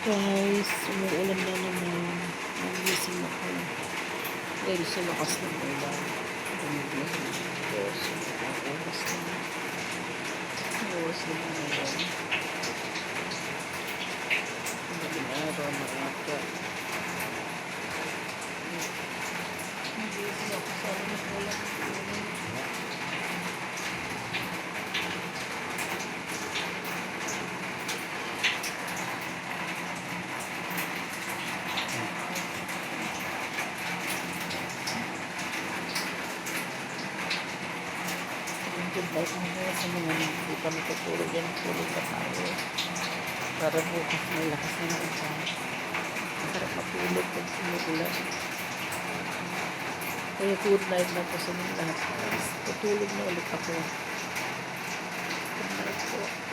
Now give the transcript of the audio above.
Guys, umuulan na naman. Nagising ako. Dahil sa lakas ng ulan. Bumibigyan ng Diyos. Nakakawas na. Nawas na ba ngayon? Madaling araw, maaga. Nagising ako sa alam ng ulan. Good night mga sa mga hindi pa natutulog yan. Tulog na tayo. Para bukas may lakas na ulan. Masarap matulog pag sumuulan. Kaya good night na po sa mga lahat. Tutulog na ulit ako. Good night po.